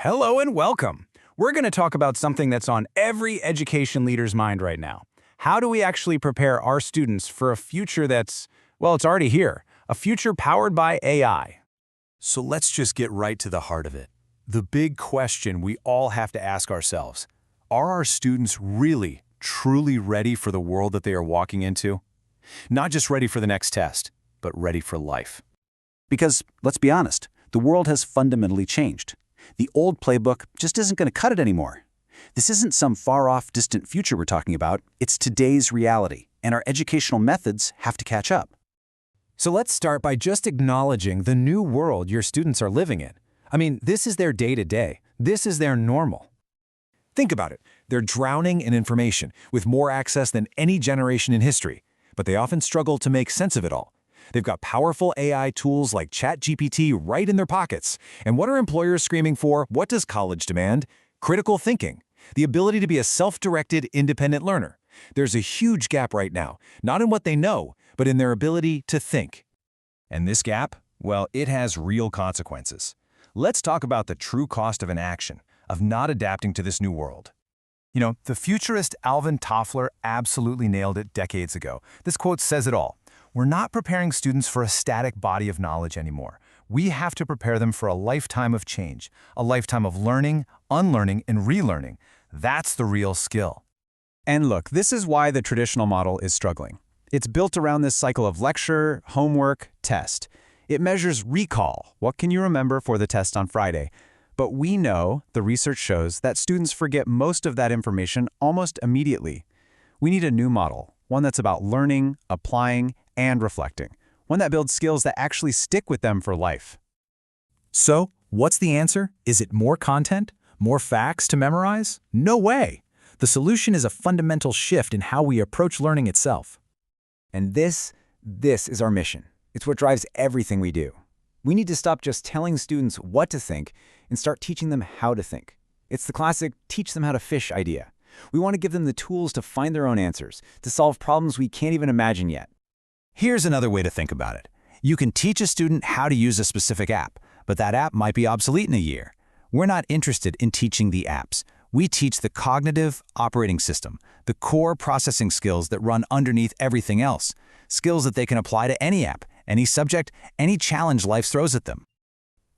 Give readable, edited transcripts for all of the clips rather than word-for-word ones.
Hello and welcome. We're going to talk about something that's on every education leader's mind right now. How do we actually prepare our students for a future that's, well, it's already here, a future powered by AI? So let's just get right to the heart of it. The big question we all have to ask ourselves: are our students really, truly ready for the world that they are walking into? Not just ready for the next test, but ready for life. Because, let's be honest, the world has fundamentally changed. The old playbook just isn't going to cut it anymore. This isn't some far-off, distant future we're talking about. It's today's reality, and our educational methods have to catch up. So let's start by just acknowledging the new world your students are living in. I mean, this is their day-to-day. This is their normal. Think about it. They're drowning in information, with more access than any generation in history, but they often struggle to make sense of it all. They've got powerful AI tools like ChatGPT right in their pockets. And what are employers screaming for? What does college demand? Critical thinking, the ability to be a self-directed, independent learner. There's a huge gap right now, not in what they know, but in their ability to think. And this gap, well, it has real consequences. Let's talk about the true cost of inaction, of not adapting to this new world. You know, the futurist Alvin Toffler absolutely nailed it decades ago. This quote says it all. We're not preparing students for a static body of knowledge anymore. We have to prepare them for a lifetime of change, a lifetime of learning, unlearning, and relearning. That's the real skill. And look, this is why the traditional model is struggling. It's built around this cycle of lecture, homework, test. It measures recall. What can you remember for the test on Friday? But we know, the research shows, that students forget most of that information almost immediately. We need a new model, one that's about learning, applying, and reflecting. One that builds skills that actually stick with them for life. So, what's the answer? Is it more content? More facts to memorize? No way! The solution is a fundamental shift in how we approach learning itself. And this is our mission. It's what drives everything we do. We need to stop just telling students what to think and start teaching them how to think. It's the classic teach them how to fish idea. We want to give them the tools to find their own answers, to solve problems we can't even imagine yet. Here's another way to think about it. You can teach a student how to use a specific app, but that app might be obsolete in a year. We're not interested in teaching the apps. We teach the cognitive operating system, the core processing skills that run underneath everything else, skills that they can apply to any app, any subject, any challenge life throws at them.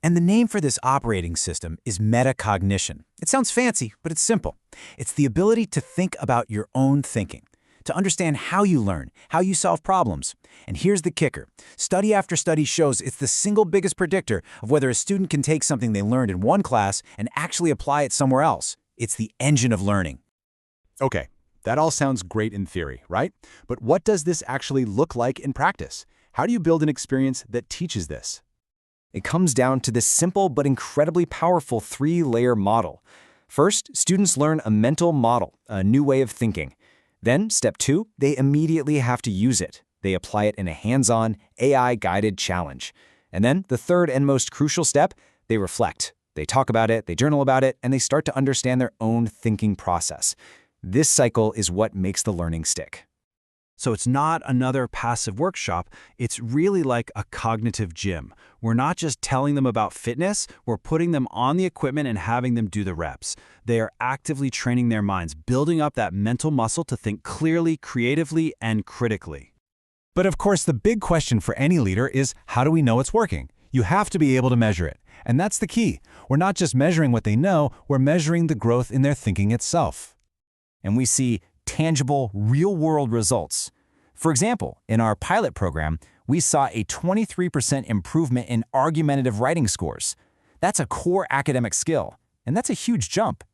And the name for this operating system is metacognition. It sounds fancy, but it's simple. It's the ability to think about your own thinking, to understand how you learn, how you solve problems. And here's the kicker. Study after study shows it's the single biggest predictor of whether a student can take something they learned in one class and actually apply it somewhere else. It's the engine of learning. Okay, that all sounds great in theory, right? But what does this actually look like in practice? How do you build an experience that teaches this? It comes down to this simple but incredibly powerful three-layer model. First, students learn a mental model, a new way of thinking. Then, step 2, they immediately have to use it. They apply it in a hands-on, AI-guided challenge. And then, the third and most crucial step, they reflect. They talk about it, they journal about it, and they start to understand their own thinking process. This cycle is what makes the learning stick. So it's not another passive workshop, it's really like a cognitive gym. We're not just telling them about fitness, we're putting them on the equipment and having them do the reps. They are actively training their minds, building up that mental muscle to think clearly, creatively, and critically. But of course, the big question for any leader is, how do we know it's working? You have to be able to measure it. And that's the key. We're not just measuring what they know, we're measuring the growth in their thinking itself. And we see tangible, real-world results. For example, in our pilot program, we saw a 23% improvement in argumentative writing scores. That's a core academic skill, and that's a huge jump.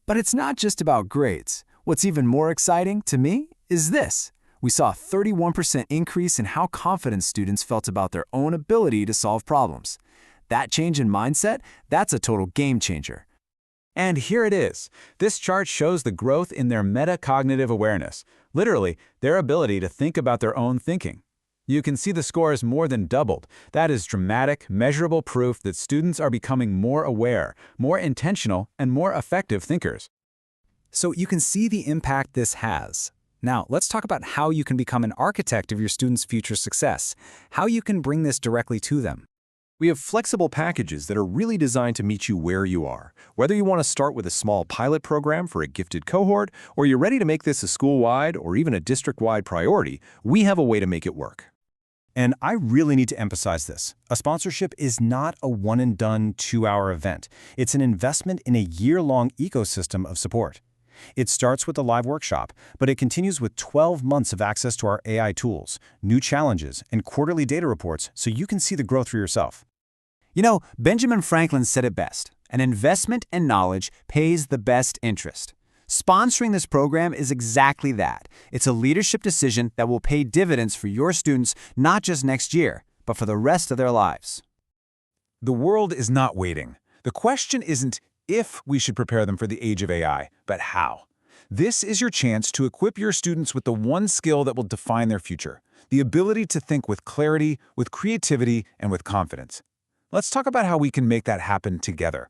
But it's not just about grades. What's even more exciting to me is this. We saw a 31% increase in how confident students felt about their own ability to solve problems. That change in mindset, that's a total game changer. And here it is. This chart shows the growth in their metacognitive awareness, literally, their ability to think about their own thinking. You can see the scores more than doubled. That is dramatic, measurable proof that students are becoming more aware, more intentional, and more effective thinkers. So you can see the impact this has. Now, let's talk about how you can become an architect of your students' future success, how you can bring this directly to them. We have flexible packages that are really designed to meet you where you are. Whether you want to start with a small pilot program for a gifted cohort, or you're ready to make this a school-wide or even a district-wide priority, we have a way to make it work. And I really need to emphasize this. A sponsorship is not a one-and-done 2-hour event. It's an investment in a year-long ecosystem of support. It starts with a live workshop, but it continues with 12 months of access to our AI tools, new challenges, and quarterly data reports so you can see the growth for yourself. You know, Benjamin Franklin said it best: an investment in knowledge pays the best interest. Sponsoring this program is exactly that. It's a leadership decision that will pay dividends for your students not just next year, but for the rest of their lives. The world is not waiting. The question isn't if we should prepare them for the age of AI, but how. This is your chance to equip your students with the one skill that will define their future: the ability to think with clarity, with creativity, and with confidence. Let's talk about how we can make that happen together.